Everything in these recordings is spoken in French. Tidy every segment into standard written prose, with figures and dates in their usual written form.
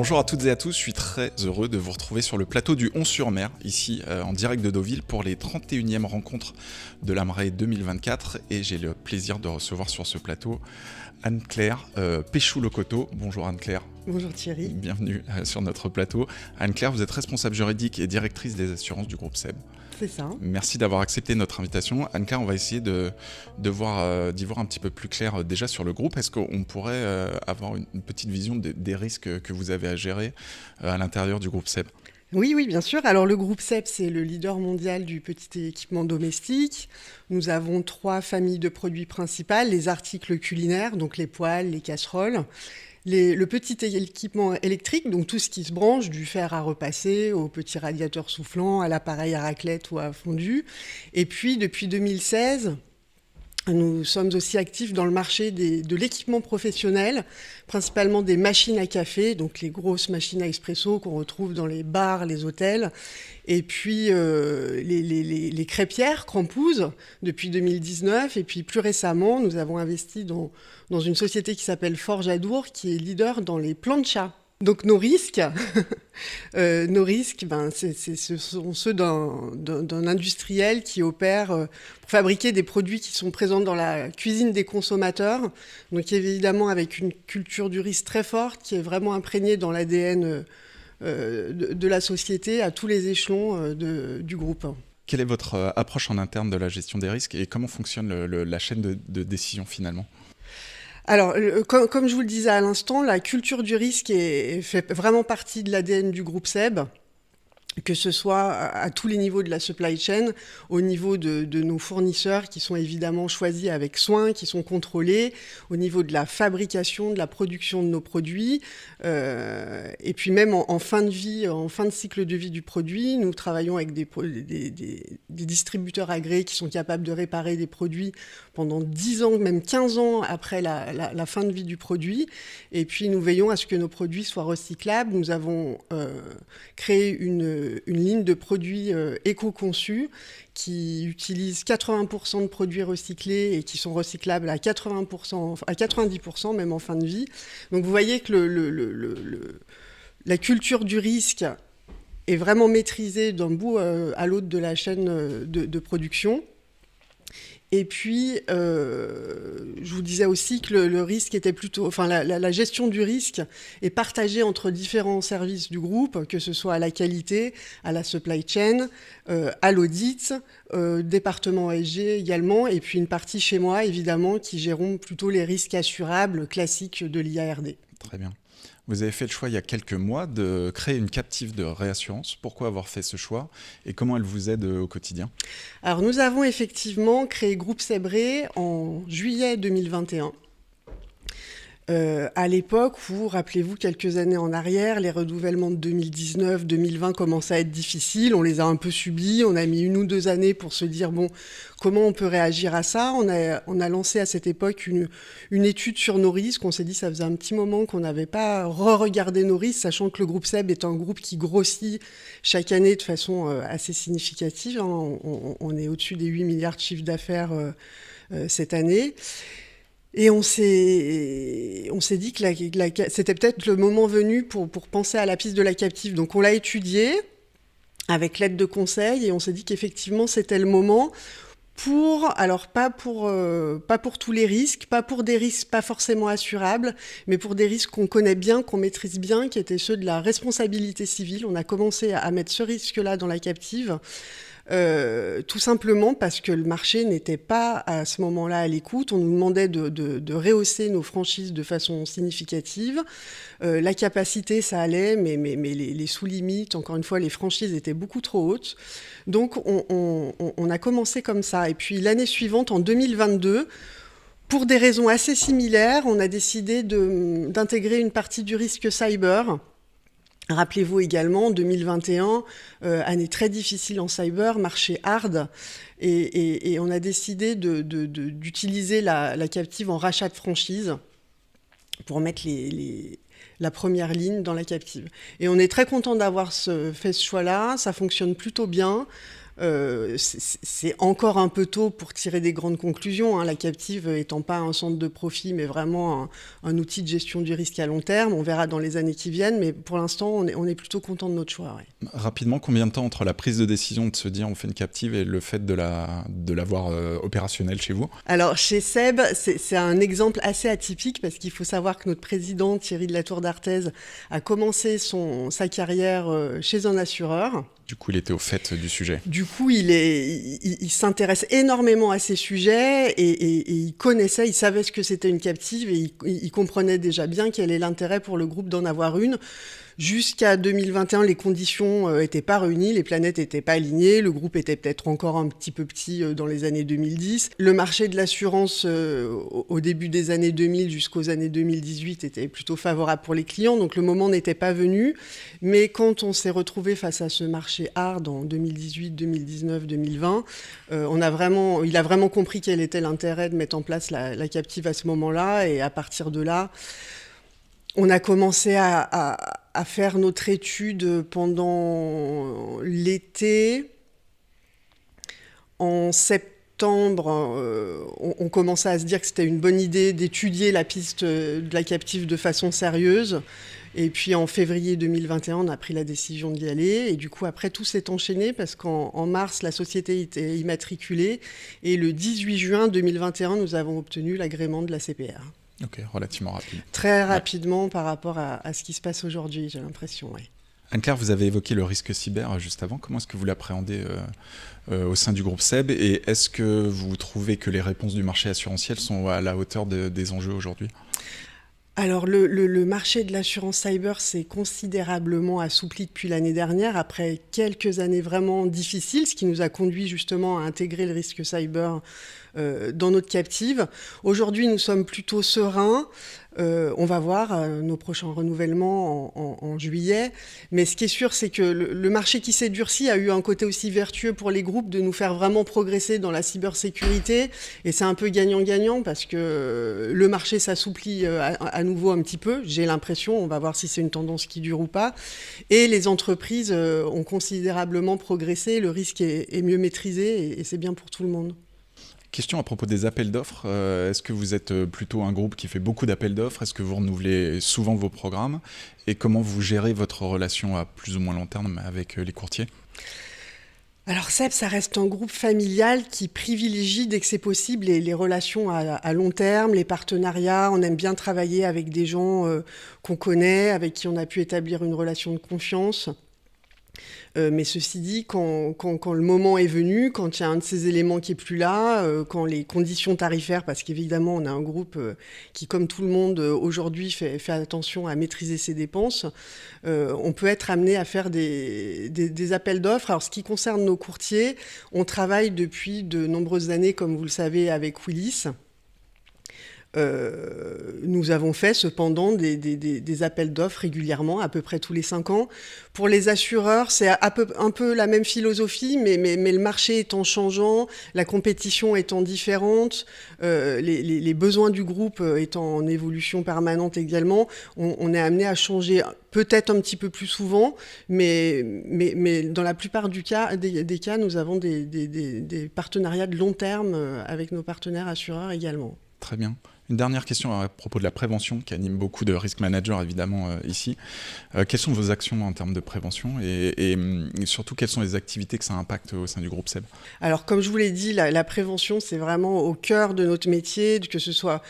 Bonjour à toutes et à tous, je suis très heureux de vous retrouver sur le plateau du 11-sur-Mer, ici en direct de Deauville pour les 31e rencontres de l'AMRAE 2024 et j'ai le plaisir de recevoir sur ce plateau Anne-Claire Péchou-Locoteau. Bonjour Anne-Claire. Bonjour Thierry. Bienvenue sur notre plateau. Anne-Claire, vous êtes responsable juridique et directrice des assurances du groupe SEB. C'est ça. Merci d'avoir accepté notre invitation. Anne-Claire, on va essayer d'y voir un petit peu plus clair déjà sur le groupe. Est-ce qu'on pourrait avoir une petite vision des risques que vous avez à gérer à l'intérieur du groupe SEB ? Oui, bien sûr. Alors le groupe SEB, c'est le leader mondial du petit équipement domestique. Nous avons 3 familles de produits principales, les articles culinaires, donc les poêles, les casseroles. Le petit équipement électrique, donc tout ce qui se branche, du fer à repasser, au petit radiateur soufflant, à l'appareil à raclette ou à fondue. Et puis, depuis 2016, nous sommes aussi actifs dans le marché de l'équipement professionnel, principalement des machines à café, donc les grosses machines à expresso qu'on retrouve dans les bars, les hôtels, et puis les crêpières, Crampouze, depuis 2019. Et puis plus récemment, nous avons investi dans une société qui s'appelle Forge Adour, qui est leader dans les planchas. Donc nos risques, ce sont ceux d'un industriel qui opère pour fabriquer des produits qui sont présents dans la cuisine des consommateurs. Donc évidemment avec une culture du risque très forte qui est vraiment imprégnée dans l'ADN de la société à tous les échelons du groupe. Quelle est votre approche en interne de la gestion des risques et comment fonctionne la chaîne de décision finalement ? Alors, comme je vous le disais à l'instant, la culture du risque fait vraiment partie de l'ADN du groupe SEB, que ce soit à tous les niveaux de la supply chain, au niveau de nos fournisseurs qui sont évidemment choisis avec soin, qui sont contrôlés, au niveau de la fabrication, de la production de nos produits, et puis même en fin de vie, en fin de cycle de vie du produit, nous travaillons avec des distributeurs agréés qui sont capables de réparer des produits pendant 10 ans, même 15 ans après la fin de vie du produit. Et puis nous veillons à ce que nos produits soient recyclables. Nous avons créé une ligne de produits éco-conçus qui utilisent 80% de produits recyclés et qui sont recyclables à 90% même en fin de vie. Donc vous voyez que la culture du risque est vraiment maîtrisée d'un bout à l'autre de la chaîne de production. Et puis, je vous disais aussi que le risque était plutôt... Enfin, la gestion du risque est partagée entre différents services du groupe, que ce soit à la qualité, à la supply chain, à l'audit, département ESG également, et puis une partie chez moi, évidemment, qui gérons plutôt les risques assurables classiques de l'IARD. Très bien. Vous avez fait le choix il y a quelques mois de créer une captive de réassurance. Pourquoi avoir fait ce choix et comment elle vous aide au quotidien ? Alors nous avons effectivement créé Groupe SEB Ré en juillet 2021. À l'époque où, rappelez-vous, quelques années en arrière, les renouvellements de 2019-2020 commençaient à être difficiles. On les a un peu subis. On a mis 1 ou 2 années pour se dire, bon, comment on peut réagir à ça ? On a lancé à cette époque une étude sur nos risques. On s'est dit, ça faisait un petit moment qu'on n'avait pas re-regardé nos risques, sachant que le groupe SEB est un groupe qui grossit chaque année de façon assez significative. On est au-dessus des 8 milliards de chiffre d'affaires cette année. Et on s'est dit que c'était peut-être le moment venu pour penser à la piste de la captive. Donc on l'a étudié avec l'aide de conseils et on s'est dit qu'effectivement c'était le moment pas pour tous les risques, pas pour des risques pas forcément assurables, mais pour des risques qu'on connaît bien, qu'on maîtrise bien, qui étaient ceux de la responsabilité civile. On a commencé à mettre ce risque-là dans la captive. Tout simplement parce que le marché n'était pas à ce moment-là à l'écoute. On nous demandait de rehausser nos franchises de façon significative. La capacité, ça allait, mais les sous-limites, encore une fois, les franchises étaient beaucoup trop hautes. Donc on a commencé comme ça. Et puis l'année suivante, en 2022, pour des raisons assez similaires, on a décidé d'intégrer une partie du risque cyber. Rappelez-vous également, 2021, année très difficile en cyber, marché hard, et on a décidé d'utiliser la captive en rachat de franchise pour mettre la première ligne dans la captive. Et on est très content d'avoir fait ce choix-là, ça fonctionne plutôt bien. C'est encore un peu tôt pour tirer des grandes conclusions, hein. La captive étant pas un centre de profit, mais vraiment un outil de gestion du risque à long terme. On verra dans les années qui viennent, mais pour l'instant, on est plutôt content de notre choix. Ouais. Rapidement, combien de temps entre la prise de décision de se dire on fait une captive et le fait de l'avoir opérationnelle chez vous? Alors, chez Seb, c'est un exemple assez atypique parce qu'il faut savoir que notre président, Thierry de la Tour d'Arthez, a commencé sa carrière chez un assureur. Du coup, il était au fait du sujet. Du coup, il s'intéresse énormément à ces sujets et il connaissait, il savait ce que c'était une captive et il comprenait déjà bien quel est l'intérêt pour le groupe d'en avoir une. Jusqu'à 2021, les conditions étaient pas réunies, les planètes étaient pas alignées, le groupe était peut-être encore un petit peu petit dans les années 2010. Le marché de l'assurance au début des années 2000 jusqu'aux années 2018 était plutôt favorable pour les clients, donc le moment n'était pas venu. Mais quand on s'est retrouvé face à ce marché hard en 2018, 2019, 2020, il a vraiment compris quel était l'intérêt de mettre en place la captive à ce moment-là, et à partir de là, on a commencé à faire notre étude pendant l'été. En septembre, on commençait à se dire que c'était une bonne idée d'étudier la piste de la captive de façon sérieuse. Et puis en février 2021, on a pris la décision d'y aller. Et du coup, après, tout s'est enchaîné parce qu'en mars, la société était immatriculée. Et le 18 juin 2021, nous avons obtenu l'agrément de la CPR. Ok, relativement rapide. Très rapidement par rapport à ce qui se passe aujourd'hui, j'ai l'impression, oui. Anne-Claire, vous avez évoqué le risque cyber juste avant. Comment est-ce que vous l'appréhendez au sein du groupe SEB, et est-ce que vous trouvez que les réponses du marché assurantiel sont à la hauteur des enjeux aujourd'hui ? Alors, le marché de l'assurance cyber s'est considérablement assoupli depuis l'année dernière, après quelques années vraiment difficiles, ce qui nous a conduit justement à intégrer le risque cyber dans notre captive. Aujourd'hui, nous sommes plutôt sereins. On va voir nos prochains renouvellements en juillet. Mais ce qui est sûr, c'est que le marché qui s'est durci a eu un côté aussi vertueux pour les groupes de nous faire vraiment progresser dans la cybersécurité. Et c'est un peu gagnant-gagnant parce que le marché s'assouplit à nouveau un petit peu. J'ai l'impression, on va voir si c'est une tendance qui dure ou pas. Et les entreprises ont considérablement progressé. Le risque est mieux maîtrisé et c'est bien pour tout le monde. Question à propos des appels d'offres. Est-ce que vous êtes plutôt un groupe qui fait beaucoup d'appels d'offres ? Est-ce que vous renouvelez souvent vos programmes ? Et comment vous gérez votre relation à plus ou moins long terme avec les courtiers ? Alors Seb, ça reste un groupe familial qui privilégie dès que c'est possible les relations à long terme, les partenariats. On aime bien travailler avec des gens qu'on connaît, avec qui on a pu établir une relation de confiance. Mais ceci dit, quand le moment est venu, quand il y a un de ces éléments qui est plus là, quand les conditions tarifaires, parce qu'évidemment on a un groupe qui, comme tout le monde aujourd'hui, fait attention à maîtriser ses dépenses, on peut être amené à faire des appels d'offres. Alors ce qui concerne nos courtiers, on travaille depuis de nombreuses années, comme vous le savez, avec Willis. Nous avons fait cependant des appels d'offres régulièrement, à peu près tous les 5 ans. Pour les assureurs, c'est un peu la même philosophie, mais le marché étant changeant, la compétition étant différente, les besoins du groupe étant en évolution permanente également, on est amené à changer peut-être un petit peu plus souvent, mais dans la plupart des cas, nous avons des partenariats de long terme avec nos partenaires assureurs également. Très bien. Une dernière question à propos de la prévention qui anime beaucoup de risk managers évidemment ici. Quelles sont vos actions en termes de prévention et surtout quelles sont les activités que ça impacte au sein du groupe SEB ? Alors comme je vous l'ai dit, la prévention c'est vraiment au cœur de notre métier, que ce soit...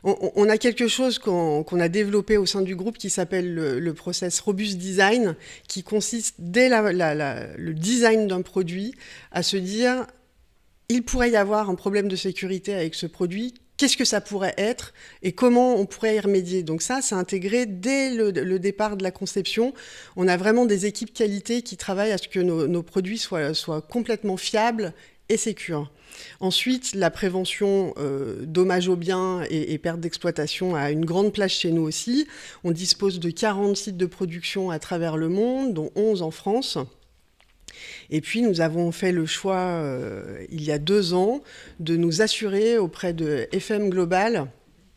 On a quelque chose qu'on a développé au sein du groupe qui s'appelle le process Robust Design, qui consiste dès le design d'un produit à se dire il pourrait y avoir un problème de sécurité avec ce produit. Qu'est-ce que ça pourrait être et comment on pourrait y remédier ? Donc ça, c'est intégré dès le départ de la conception. On a vraiment des équipes qualité qui travaillent à ce que nos produits soient complètement fiables et sécures. Ensuite, la prévention dommages aux biens et perte d'exploitation a une grande place chez nous aussi. On dispose de 40 sites de production à travers le monde, dont 11 en France. Et puis, nous avons fait le choix, il y a 2 ans, de nous assurer auprès de FM Global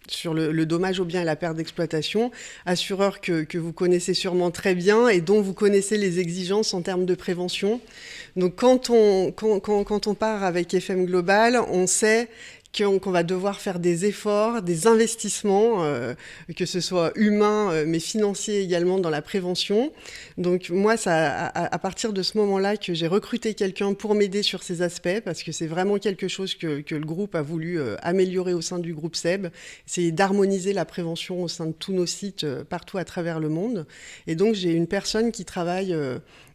sur le dommage aux biens et la perte d'exploitation, assureur que vous connaissez sûrement très bien et dont vous connaissez les exigences en termes de prévention. Donc quand on part avec FM Global, on sait qu'on va devoir faire des efforts, des investissements, que ce soit humains, mais financiers également dans la prévention. Donc moi, à partir de ce moment-là que j'ai recruté quelqu'un pour m'aider sur ces aspects, parce que c'est vraiment quelque chose que le groupe a voulu améliorer au sein du groupe SEB, c'est d'harmoniser la prévention au sein de tous nos sites partout à travers le monde. Et donc j'ai une personne qui travaille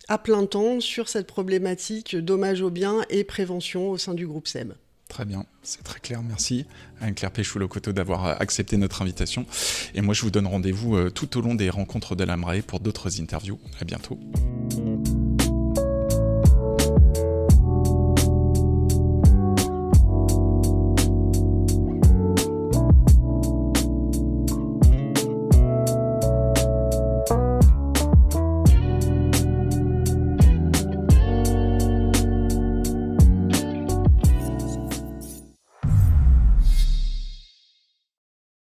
à plein temps sur cette problématique dommage aux biens et prévention au sein du groupe SEB. Très bien, c'est très clair, merci Anne-Claire Péchou-Locoteau d'avoir accepté notre invitation. Et moi, je vous donne rendez-vous tout au long des rencontres de l'AMRAE pour d'autres interviews. À bientôt.